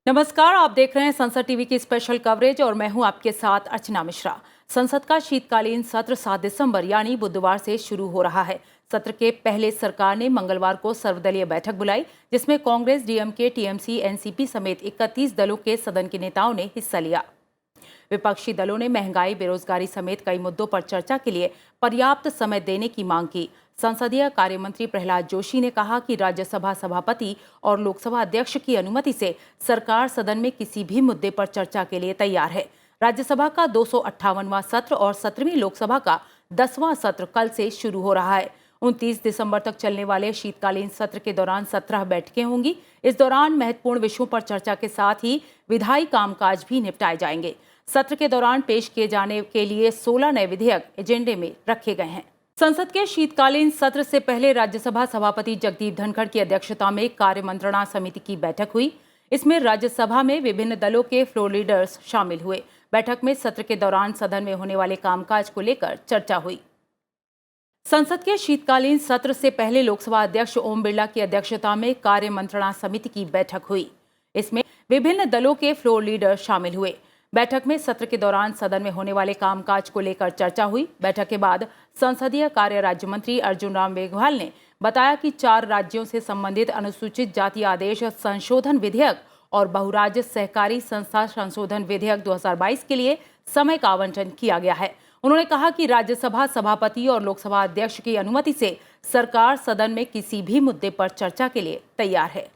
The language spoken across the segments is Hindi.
नमस्कार, आप देख रहे हैं संसद टीवी की स्पेशल कवरेज और मैं हूं आपके साथ अर्चना मिश्रा। संसद का शीतकालीन सत्र 7 दिसंबर यानी बुधवार से शुरू हो रहा है। सत्र के पहले सरकार ने मंगलवार को सर्वदलीय बैठक बुलाई, जिसमें कांग्रेस, डीएमके, टीएमसी, एनसीपी समेत 31 दलों के सदन के नेताओं ने हिस्सा लिया। विपक्षी दलों ने महंगाई, बेरोजगारी समेत कई मुद्दों पर चर्चा के लिए पर्याप्त समय देने की मांग की। संसदीय कार्य मंत्री प्रहलाद जोशी ने कहा कि राज्यसभा सभापति और लोकसभा अध्यक्ष की अनुमति से सरकार सदन में किसी भी मुद्दे पर चर्चा के लिए तैयार है। राज्यसभा का 258वां सत्र और 17वीं लोकसभा का 10वां सत्र कल से शुरू हो रहा है। 29 दिसंबर तक चलने वाले शीतकालीन सत्र के दौरान 17 बैठकें होंगी। इस दौरान महत्वपूर्ण विषयों पर चर्चा के साथ ही विधायी कामकाज भी निपटाए जाएंगे। सत्र के दौरान पेश किए जाने के लिए 16 नए विधेयक एजेंडे में रखे गए हैं। संसद के शीतकालीन सत्र से पहले राज्यसभा सभापति जगदीप धनखड़ की अध्यक्षता में कार्य मंत्रणा समिति की बैठक हुई। इसमें राज्यसभा में विभिन्न दलों के फ्लोर लीडर्स शामिल हुए। बैठक में सत्र के दौरान सदन में होने वाले कामकाज को लेकर चर्चा हुई। संसद के शीतकालीन सत्र से पहले लोकसभा अध्यक्ष ओम बिरला की अध्यक्षता में कार्य मंत्रणा समिति की बैठक हुई। इसमें विभिन्न दलों के फ्लोर लीडर शामिल हुए। बैठक में सत्र के दौरान सदन में होने वाले कामकाज को लेकर चर्चा हुई। बैठक के बाद संसदीय कार्य राज्य मंत्री अर्जुन राम मेघवाल ने बताया कि 4 राज्यों से संबंधित अनुसूचित जाति आदेश संशोधन विधेयक और बहुराज्य सहकारी संस्था संशोधन विधेयक 2022 के लिए समय का आवंटन किया गया है। उन्होंने कहा कि राज्यसभा सभापति और लोकसभा अध्यक्ष की अनुमति से सरकार सदन में किसी भी मुद्दे पर चर्चा के लिए तैयार है।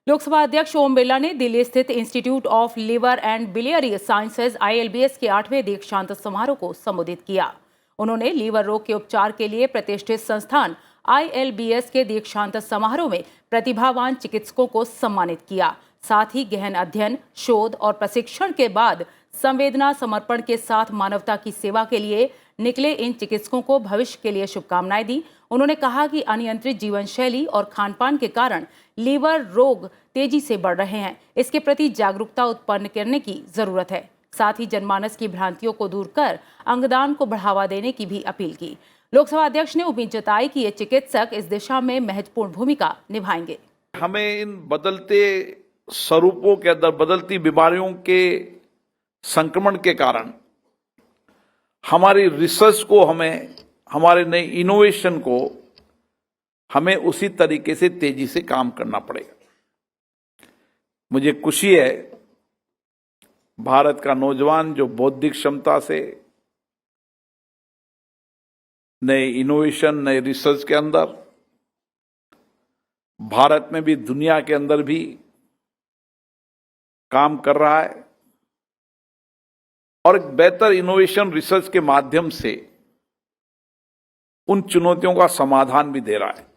लोकसभा अध्यक्ष ओम बिरला ने दिल्ली स्थित institute of liver and biliary sciences ILBS के 8वें दीक्षांत समारोह को संबोधित किया। उन्होंने लीवर रोग के उपचार के लिए प्रतिष्ठित संस्थान ILBS के दीक्षांत समारोह में प्रतिभावान चिकित्सकों को सम्मानित किया। साथ ही गहन अध्ययन, शोध और प्रशिक्षण के बाद संवेदना समर्पण के साथ मानवता की सेवा के लिए निकले इन चिकित्सकों को भविष्य के लिए शुभकामनाएं दी। उन्होंने कहा कि अनियंत्रित जीवन शैली और खानपान के कारण लीवर रोग तेजी से बढ़ रहे हैं। इसके प्रति जागरूकता उत्पन्न करने की जरूरत है। साथ ही जनमानस की भ्रांतियों को दूर कर अंगदान को बढ़ावा देने की भी अपील की। लोकसभा अध्यक्ष ने उम्मीद जताई कि ये चिकित्सक इस दिशा में महत्वपूर्ण भूमिका निभाएंगे। हमें इन बदलते स्वरूपों के अंदर बदलती बीमारियों के संक्रमण के कारण हमारी रिसर्च को हमारे नए इनोवेशन को हमें उसी तरीके से तेजी से काम करना पड़ेगा। मुझे खुशी है, भारत का नौजवान जो बौद्धिक क्षमता से नए इनोवेशन, नए रिसर्च के अंदर भारत में भी, दुनिया के अंदर भी काम कर रहा है और एक बेहतर इनोवेशन रिसर्च के माध्यम से उन चुनौतियों का समाधान भी दे रहा है।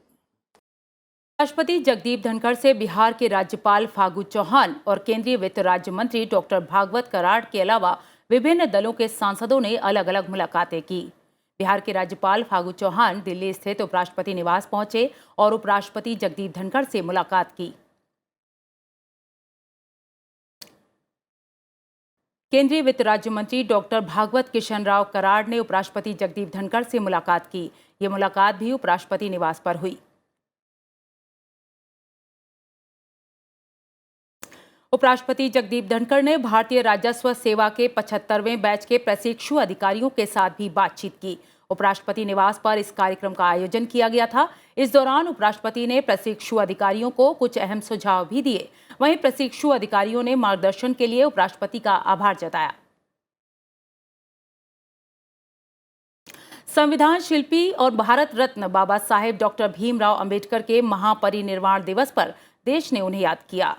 राष्ट्रपति जगदीप धनखड़ से बिहार के राज्यपाल फागू चौहान और केंद्रीय वित्त राज्य मंत्री डॉक्टर भागवत कराड़ के अलावा विभिन्न दलों के सांसदों ने अलग अलग मुलाकातें की। बिहार के राज्यपाल फागू चौहान दिल्ली स्थित उपराष्ट्रपति निवास पहुंचे और उपराष्ट्रपति जगदीप धनखड़ से मुलाकात की। केंद्रीय वित्त राज्य मंत्री डॉक्टर भागवत किशन राव कराड़ ने उपराष्ट्रपति जगदीप धनखड़ से मुलाकात की। ये मुलाकात भी उपराष्ट्रपति निवास पर हुई। उपराष्ट्रपति जगदीप धनखड़ ने भारतीय राजस्व सेवा के 75वें बैच के प्रशिक्षु अधिकारियों के साथ भी बातचीत की। उपराष्ट्रपति निवास पर इस कार्यक्रम का आयोजन किया गया था। इस दौरान उपराष्ट्रपति ने प्रशिक्षु अधिकारियों को कुछ अहम सुझाव भी दिए। वहीं प्रशिक्षु अधिकारियों ने मार्गदर्शन के लिए उपराष्ट्रपति का आभार जताया। संविधान शिल्पी और भारत रत्न बाबा साहेब डॉक्टर भीमराव अंबेडकर के महापरिनिर्वाण दिवस पर देश ने उन्हें याद किया।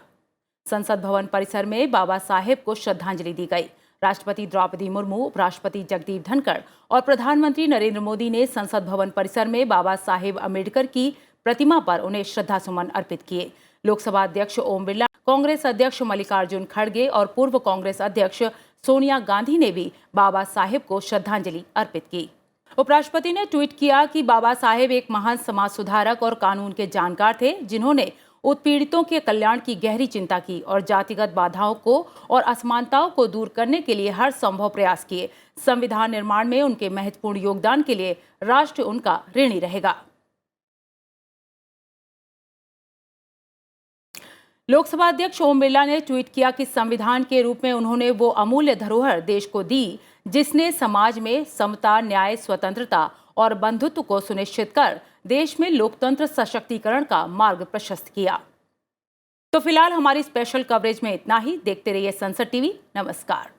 संसद भवन परिसर में बाबा साहेब को श्रद्धांजलि दी गई। राष्ट्रपति द्रौपदी मुर्मू, उपराष्ट्रपति जगदीप धनखड़ और प्रधानमंत्री नरेंद्र मोदी ने संसद भवन परिसर में बाबा साहेब अंबेडकर की प्रतिमा पर उन्हें श्रद्धासुमन अर्पित किए। लोकसभा अध्यक्ष ओम बिरला, कांग्रेस अध्यक्ष मल्लिकार्जुन खड़गे और पूर्व कांग्रेस अध्यक्ष सोनिया गांधी ने भी बाबा साहेब को श्रद्धांजलि अर्पित की। उपराष्ट्रपति ने ट्वीट किया कि बाबा साहेब एक महान समाज सुधारक और कानून के जानकार थे, जिन्होंने उत्पीड़ितों के कल्याण की गहरी चिंता की और जातिगत बाधाओं को और असमानताओं को दूर करने के लिए हर संभव प्रयास किए। संविधान निर्माण में उनके महत्वपूर्ण योगदान के लिए राष्ट्र उनका ऋणी रहेगा। लोकसभा अध्यक्ष ओम बिरला ने ट्वीट किया कि संविधान के रूप में उन्होंने वो अमूल्य धरोहर देश को दी जिसने समाज में समता, न्याय, स्वतंत्रता और बंधुत्व को सुनिश्चित कर देश में लोकतंत्र सशक्तिकरण का मार्ग प्रशस्त किया। तो फिलहाल हमारी स्पेशल कवरेज में इतना ही। देखते रहिए संसद टीवी। नमस्कार।